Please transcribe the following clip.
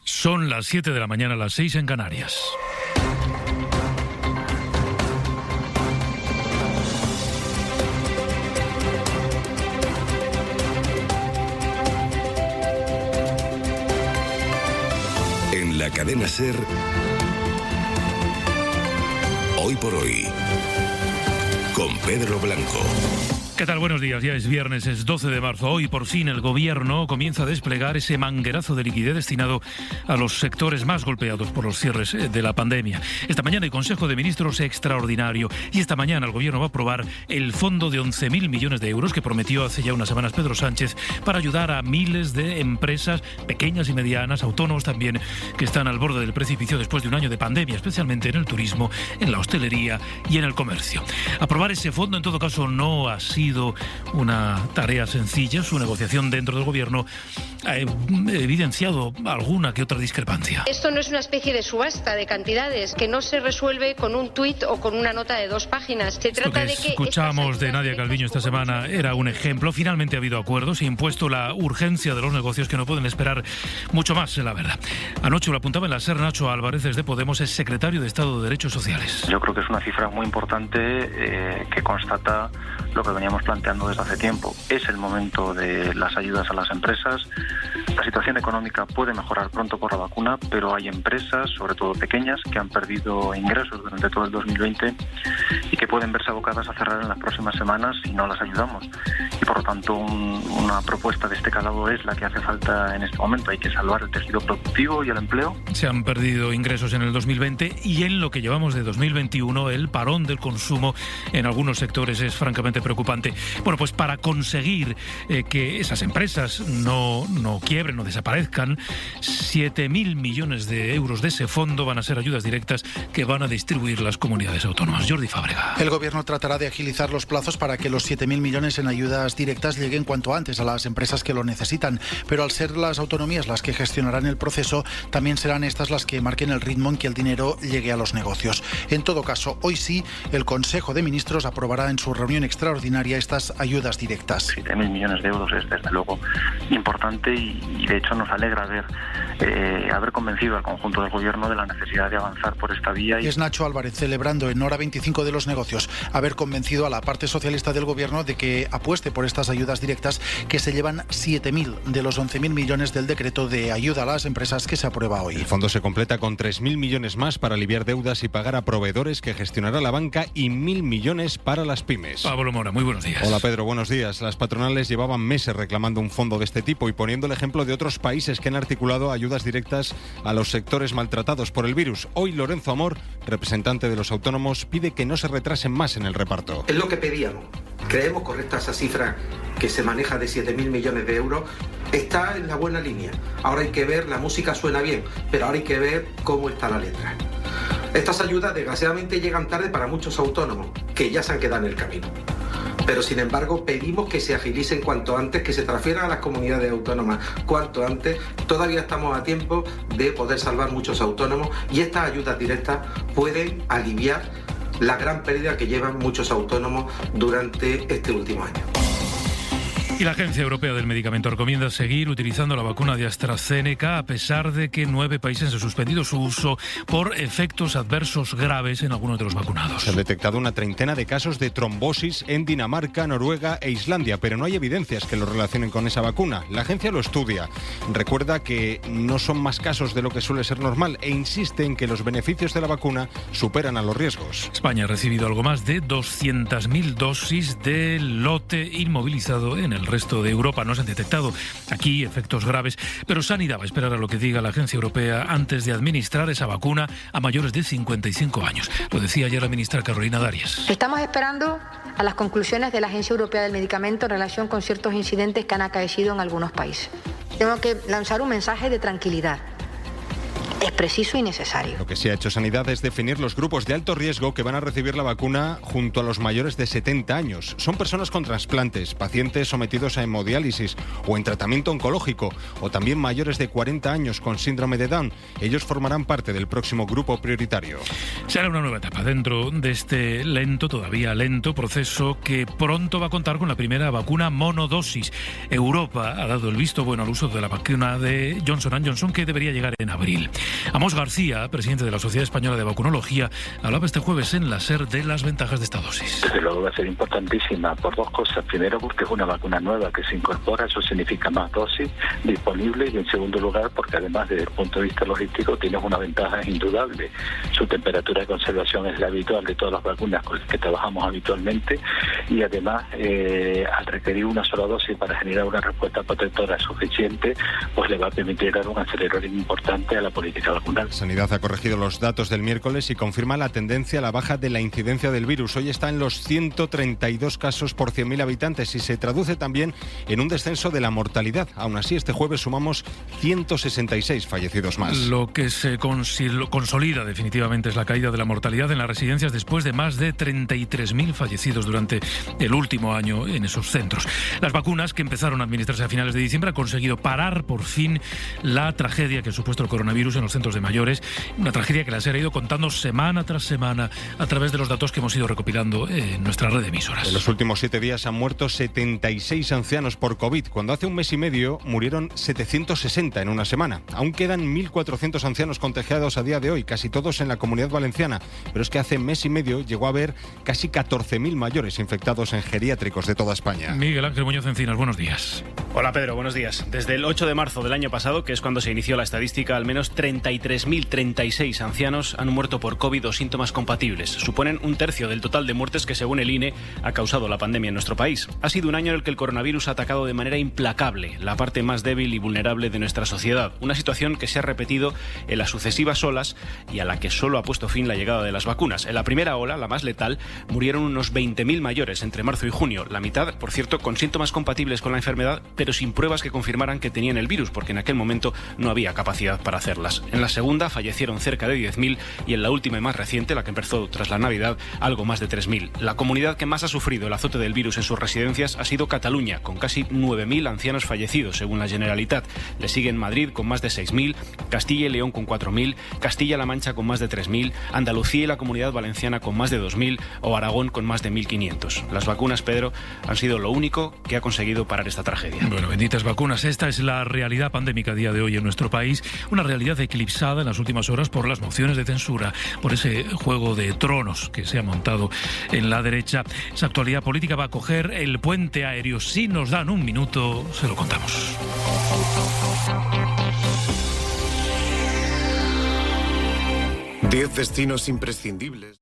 Son las 7 de la mañana, las 6 en Canarias. En la cadena SER, Hoy por Hoy, con Pedro Blanco. ¿Qué tal? Buenos días. Ya es viernes, es 12 de marzo. Hoy por fin el Gobierno comienza a desplegar ese manguerazo de liquidez destinado a los sectores más golpeados por los cierres de la pandemia. Esta mañana el Consejo de Ministros extraordinario y esta mañana el Gobierno va a aprobar el fondo de 11.000 millones de euros que prometió hace ya unas semanas Pedro Sánchez para ayudar a miles de empresas pequeñas y medianas, autónomos también, que están al borde del precipicio después de un año de pandemia, especialmente en el turismo, en la hostelería y en el comercio. Aprobar ese fondo en todo caso no ha sido una tarea sencilla. Su negociación dentro del Gobierno ha evidenciado alguna que otra discrepancia. Esto no es una especie de subasta de cantidades que no se resuelve con un tuit o con una nota de 2 páginas. Se trata de que escuchamos de Nadia Calviño esta semana era un ejemplo. Finalmente ha habido acuerdos, se ha impuesto la urgencia de los negocios que no pueden esperar mucho más, la verdad. Anoche lo apuntaba en la SER Nacho Álvarez desde Podemos, es secretario de Estado de Derechos Sociales. Yo creo que es una cifra muy importante que constata lo que veníamos planteando desde hace tiempo. Es el momento de las ayudas a las empresas. La situación económica puede mejorar pronto por la vacuna, pero hay empresas, sobre todo pequeñas, que han perdido ingresos durante todo el 2020 y que pueden verse abocadas a cerrar en las próximas semanas si no las ayudamos. Y por lo tanto, una propuesta de este calado es la que hace falta en este momento. Hay que salvar el tejido productivo y el empleo. Se han perdido ingresos en el 2020 y en lo que llevamos de 2021, el parón del consumo en algunos sectores es francamente preocupante. Bueno, pues para conseguir que esas empresas no quiebren, no desaparezcan, 7.000 millones de euros de ese fondo van a ser ayudas directas que van a distribuir las comunidades autónomas. Jordi Fábrega. El Gobierno tratará de agilizar los plazos para que los 7.000 millones en ayudas directas lleguen cuanto antes a las empresas que lo necesitan, pero al ser las autonomías las que gestionarán el proceso, también serán estas las que marquen el ritmo en que el dinero llegue a los negocios. En todo caso, hoy sí, el Consejo de Ministros aprobará en su reunión extraordinaria estas ayudas directas. 7.000 millones de euros es desde luego importante y de hecho nos alegra haber convencido al conjunto del Gobierno de la necesidad de avanzar por esta vía. Es Nacho Álvarez celebrando en hora 25 de los negocios haber convencido a la parte socialista del Gobierno de que apueste por estas ayudas directas que se llevan 7.000 de los 11.000 millones del decreto de ayuda a las empresas que se aprueba hoy. El fondo se completa con 3.000 millones más para aliviar deudas y pagar a proveedores que gestionará la banca y 1.000 millones para las pymes. Pablo Mora, muy buenos días. Hola Pedro, buenos días. Las patronales llevaban meses reclamando un fondo de este tipo y poniendo el ejemplo de otros países que han articulado ayudas directas a los sectores maltratados por el virus. Hoy Lorenzo Amor, representante de los autónomos, pide que no se retrasen más en el reparto. Es lo que pedíamos. Creemos correcta esa cifra que se maneja de 7.000 millones de euros. Está en la buena línea. Ahora hay que ver, la música suena bien, pero ahora hay que ver cómo está la letra. Estas ayudas desgraciadamente llegan tarde para muchos autónomos, que ya se han quedado en el camino. Pero sin embargo pedimos que se agilicen cuanto antes, que se transfieran a las comunidades autónomas cuanto antes. Todavía estamos a tiempo de poder salvar muchos autónomos y estas ayudas directas pueden aliviar la gran pérdida que llevan muchos autónomos durante este último año. Y la Agencia Europea del Medicamento recomienda seguir utilizando la vacuna de AstraZeneca a pesar de que 9 países han suspendido su uso por efectos adversos graves en algunos de los vacunados. Se han detectado una treintena de casos de trombosis en Dinamarca, Noruega e Islandia, pero no hay evidencias que lo relacionen con esa vacuna. La agencia lo estudia. Recuerda que no son más casos de lo que suele ser normal e insiste en que los beneficios de la vacuna superan a los riesgos. España ha recibido algo más de 200.000 dosis del lote inmovilizado en el resto de Europa. No se han detectado aquí efectos graves, pero Sanidad va a esperar a lo que diga la Agencia Europea antes de administrar esa vacuna a mayores de 55 años. Lo decía ayer la ministra Carolina Darias. Estamos esperando a las conclusiones de la Agencia Europea del Medicamento en relación con ciertos incidentes que han acaecido en algunos países. Tengo que lanzar un mensaje de tranquilidad. es preciso y necesario. Lo que sí ha hecho Sanidad es definir los grupos de alto riesgo que van a recibir la vacuna junto a los mayores de 70 años. Son personas con trasplantes, pacientes sometidos a hemodiálisis o en tratamiento oncológico, o también mayores de 40 años con síndrome de Down. Ellos formarán parte del próximo grupo prioritario. Será una nueva etapa dentro de este todavía lento proceso que pronto va a contar con la primera vacuna monodosis. Europa ha dado el visto bueno al uso de la vacuna de Johnson & Johnson, que debería llegar en abril. Amos García, presidente de la Sociedad Española de Vacunología, hablaba este jueves en la SER de las ventajas de esta dosis. Desde luego va a ser importantísima por dos cosas. Primero, porque es una vacuna nueva que se incorpora, eso significa más dosis disponibles, y en segundo lugar, porque además desde el punto de vista logístico tienes una ventaja indudable. Su temperatura de conservación es la habitual de todas las vacunas con las que trabajamos habitualmente, y además al requerir una sola dosis para generar una respuesta protectora suficiente, pues le va a permitir dar un acelerador importante a la política vacunal. Sanidad ha corregido los datos del miércoles y confirma la tendencia a la baja de la incidencia del virus. Hoy está en los 132 casos por 100.000 habitantes y se traduce también en un descenso de la mortalidad. Aún así, este jueves sumamos 166 fallecidos más. Lo que se consolida definitivamente es la caída de la mortalidad en las residencias después de más de 33.000 fallecidos durante el último año en esos centros. Las vacunas que empezaron a administrarse a finales de diciembre han conseguido parar por fin la tragedia que ha supuesto el coronavirus en los centros de mayores, una tragedia que la SER ha ido contando semana tras semana a través de los datos que hemos ido recopilando en nuestra red de emisoras. En los últimos 7 días han muerto 76 ancianos por COVID, cuando hace un mes y medio murieron 760 en una semana. Aún quedan 1.400 ancianos contagiados a día de hoy, casi todos en la Comunidad Valenciana, pero es que hace mes y medio llegó a haber casi 14.000 mayores infectados en geriátricos de toda España. Miguel Ángel Muñoz Encinas, buenos días. Hola Pedro, buenos días. Desde el 8 de marzo del año pasado, que es cuando se inició la estadística, al menos 33.036 ancianos han muerto por COVID o síntomas compatibles. Suponen un tercio del total de muertes que, según el INE, ha causado la pandemia en nuestro país. Ha sido un año en el que el coronavirus ha atacado de manera implacable la parte más débil y vulnerable de nuestra sociedad. Una situación que se ha repetido en las sucesivas olas y a la que solo ha puesto fin la llegada de las vacunas. En la primera ola, la más letal, murieron unos 20.000 mayores entre marzo y junio. La mitad, por cierto, con síntomas compatibles con la enfermedad, pero sin pruebas que confirmaran que tenían el virus, porque en aquel momento no había capacidad para hacerlas. En la segunda fallecieron cerca de 10.000 y en la última y más reciente, la que empezó tras la Navidad, algo más de 3.000. La comunidad que más ha sufrido el azote del virus en sus residencias ha sido Cataluña, con casi 9.000 ancianos fallecidos, según la Generalitat. Le siguen Madrid con más de 6.000, Castilla y León con 4.000, Castilla-La Mancha con más de 3.000, Andalucía y la Comunidad Valenciana con más de 2.000 o Aragón con más de 1.500. Las vacunas, Pedro, han sido lo único que ha conseguido parar esta tragedia. Bueno, benditas vacunas. Esta es la realidad pandémica a día de hoy en nuestro país, una realidad eclipsada en las últimas horas por las mociones de censura, por ese juego de tronos que se ha montado en la derecha. Esa actualidad política va a coger el puente aéreo. Si nos dan un minuto, se lo contamos. 10 destinos imprescindibles.